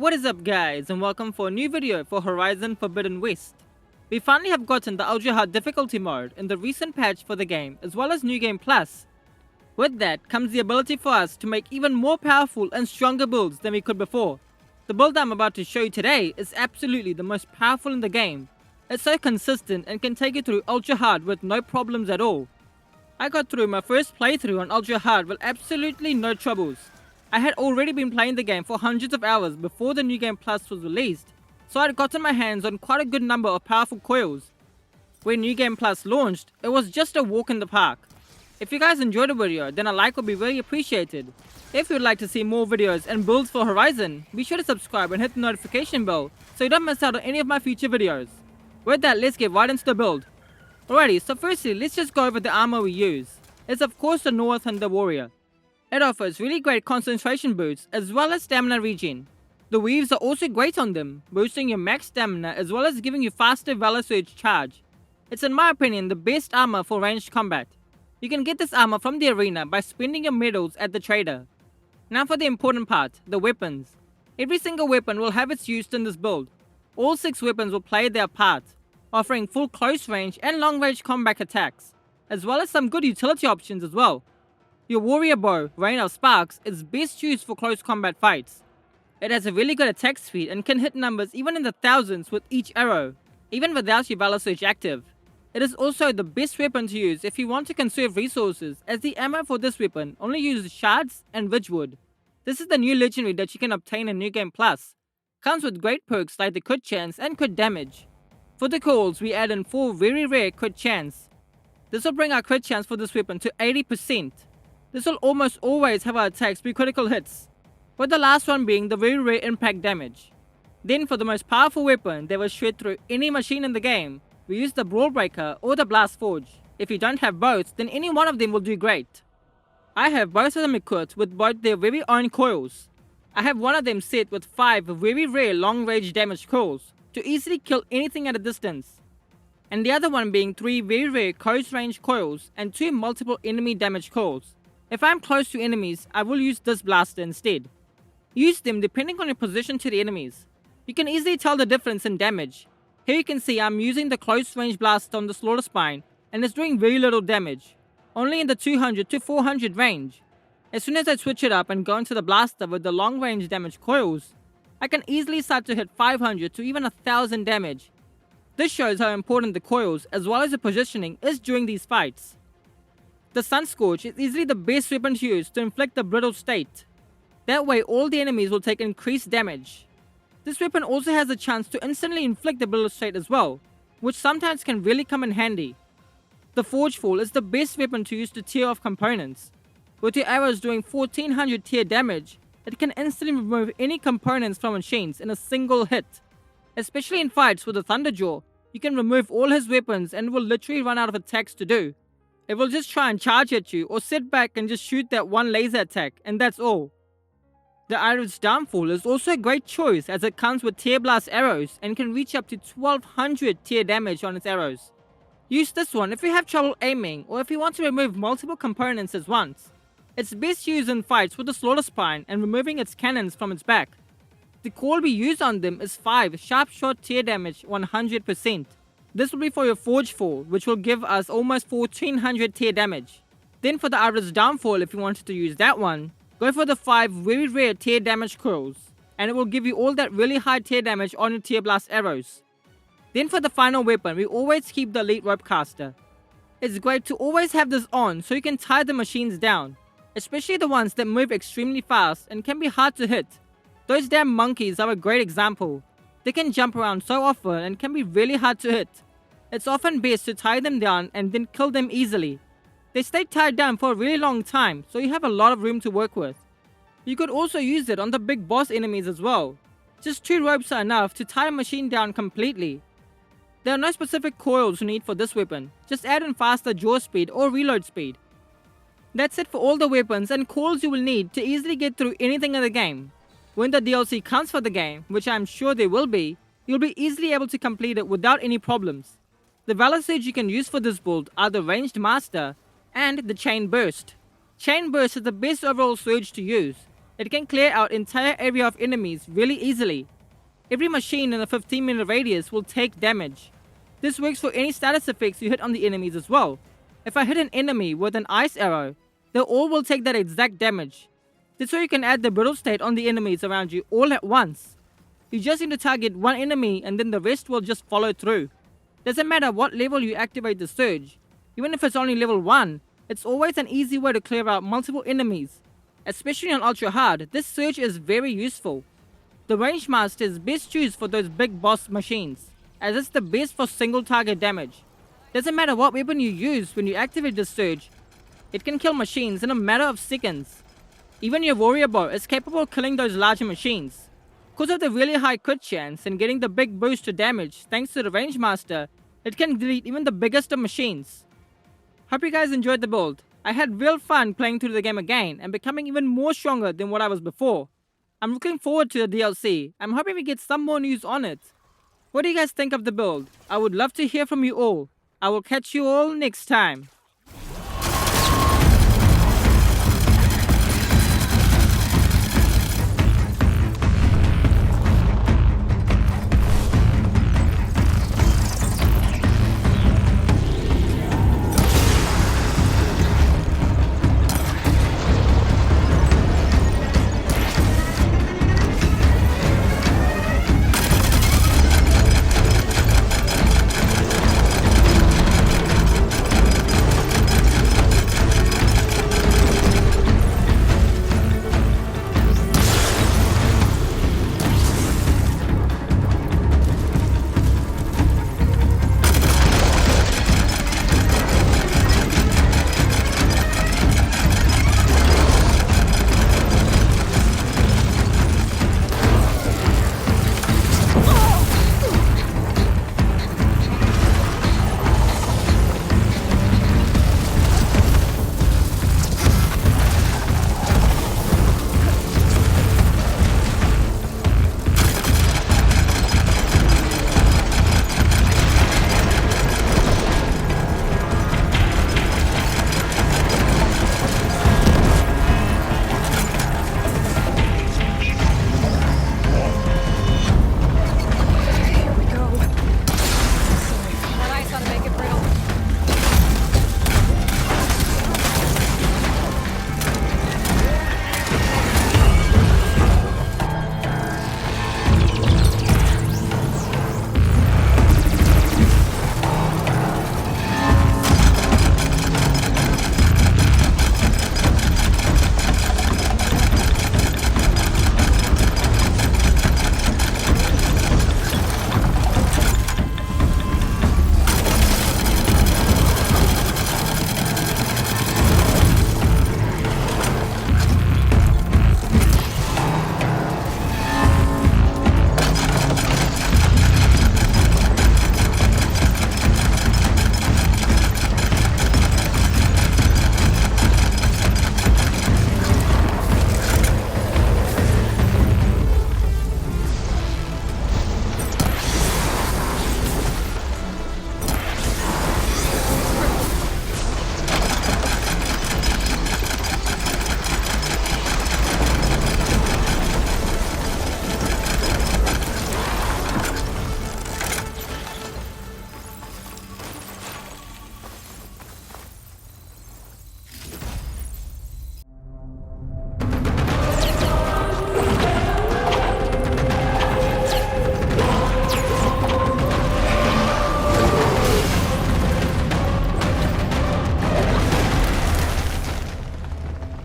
What is up guys, and welcome for a new video for Horizon Forbidden West. We finally have gotten the ultra hard difficulty mode in the recent patch for the game, as well as New Game Plus. With that comes the ability for us to make even more powerful and stronger builds than we could before. The build I'm about to show you today is absolutely the most powerful in the game. It's so consistent and can take you through ultra hard with no problems at all. I got through my first playthrough on ultra hard with absolutely no troubles. I had already been playing the game for hundreds of hours before the New Game Plus was released, so I had gotten my hands on quite a good number of powerful coils. When New Game Plus launched, it was just a walk in the park. If you guys enjoyed the video, then a like would be very appreciated. If you'd like to see more videos and builds for Horizon, be sure to subscribe and hit the notification bell so you don't miss out on any of my future videos. With that, let's get right into the build. Alrighty, so firstly, let's just go over the armor we use. It's of course the North Thunder Warrior. It offers really great concentration boosts as well as stamina regen. The weaves are also great on them, boosting your max stamina as well as giving you faster Valor Surge charge. It's in my opinion the best armor for ranged combat. You can get this armor from the arena by spending your medals at the trader. Now for the important part, the weapons. Every single weapon will have its use in this build. All 6 weapons will play their part, offering full close range and long range combat attacks, as well as some good utility options as well. Your warrior bow, Rain of Sparks, is best used for close combat fights. It has a really good attack speed and can hit numbers even in the thousands with each arrow, even without your Valor Surge active. It is also the best weapon to use if you want to conserve resources, as the ammo for this weapon only uses shards and ridgewood. This is the new legendary that you can obtain in New Game Plus. Comes with great perks like the crit chance and crit damage. For the calls, we add in 4 very rare crit chance. This will bring our crit chance for this weapon to 80%. This will almost always have our attacks be critical hits, with the last one being the very rare impact damage. Then for the most powerful weapon that will shred through any machine in the game, we use the Brawl Breaker or the Blast Forge. If you don't have both, then any one of them will do great. I have both of them equipped with both their very own coils. I have one of them set with 5 very rare long range damage coils to easily kill anything at a distance, and the other one being 3 very rare close range coils and 2 multiple enemy damage coils. If I am close to enemies, I will use this blaster instead. Use them depending on your position to the enemies. You can easily tell the difference in damage. Here you can see I'm using the close range blast on the Slaughter Spine, and it's doing very little damage, only in the 200 to 400 range. As soon as I switch it up and go into the blaster with the long range damage coils, I can easily start to hit 500 to even 1000 damage. This shows how important the coils as well as the positioning is during these fights. The Sun Scorch is easily the best weapon to use to inflict the brittle state. That way all the enemies will take increased damage. This weapon also has a chance to instantly inflict the brittle state as well, which sometimes can really come in handy. The Forge Fall is the best weapon to use to tear off components. With your arrows doing 1400 tear damage, it can instantly remove any components from machines in a single hit. Especially in fights with the Thunderjaw, you can remove all his weapons and it will literally run out of attacks to do. It will just try and charge at you or sit back and just shoot that one laser attack, and that's all. The Iris Downfall is also a great choice as it comes with tear blast arrows and can reach up to 1200 tear damage on its arrows. Use this one if you have trouble aiming or if you want to remove multiple components at once. It's best used in fights with the Slaughter Spine and removing its cannons from its back. The call we use on them is 5 sharp shot tear damage 100%. This will be for your Forge Fall, which will give us almost 1400 tear damage. Then for the Iris Downfall, if you wanted to use that one, go for the 5 very rare tear damage coils, and it will give you all that really high tear damage on your tear blast arrows. Then for the final weapon, we always keep the Elite Rope Caster. It's great to always have this on so you can tie the machines down, especially the ones that move extremely fast and can be hard to hit. Those damn monkeys are a great example. They can jump around so often and can be really hard to hit. It's often best to tie them down and then kill them easily. They stay tied down for a really long time, so you have a lot of room to work with. You could also use it on the big boss enemies as well. Just 2 ropes are enough to tie a machine down completely. There are no specific coils you need for this weapon, just add in faster draw speed or reload speed. That's it for all the weapons and calls you will need to easily get through anything in the game. When the DLC comes for the game, which I'm sure there will be, you'll be easily able to complete it without any problems. The Valor Surge you can use for this build are the Ranged Master and the Chain Burst. Chain Burst is the best overall surge to use. it can clear out entire area of enemies really easily. Every machine in a 15-meter radius will take damage. This works for any status effects you hit on the enemies as well. If I hit an enemy with an ice arrow, they all will take that exact damage. This way you can add the brittle state on the enemies around you all at once. You just need to target one enemy and then the rest will just follow through. Doesn't matter what level you activate the surge. Even if it's only level 1, it's always an easy way to clear out multiple enemies. Especially on ultra hard, this surge is very useful. The range master is best choose for those big boss machines, as it's the best for single target damage. Doesn't matter what weapon you use when you activate this surge, it can kill machines in a matter of seconds. Even your warrior bow is capable of killing those larger machines. Because of the really high crit chance and getting the big boost to damage thanks to the range master, it can delete even the biggest of machines. Hope you guys enjoyed the build. I had real fun playing through the game again and becoming even more stronger than what I was before. I'm looking forward to the DLC. I'm hoping we get some more news on it. What do you guys think of the build? I would love to hear from you all. I will catch you all next time.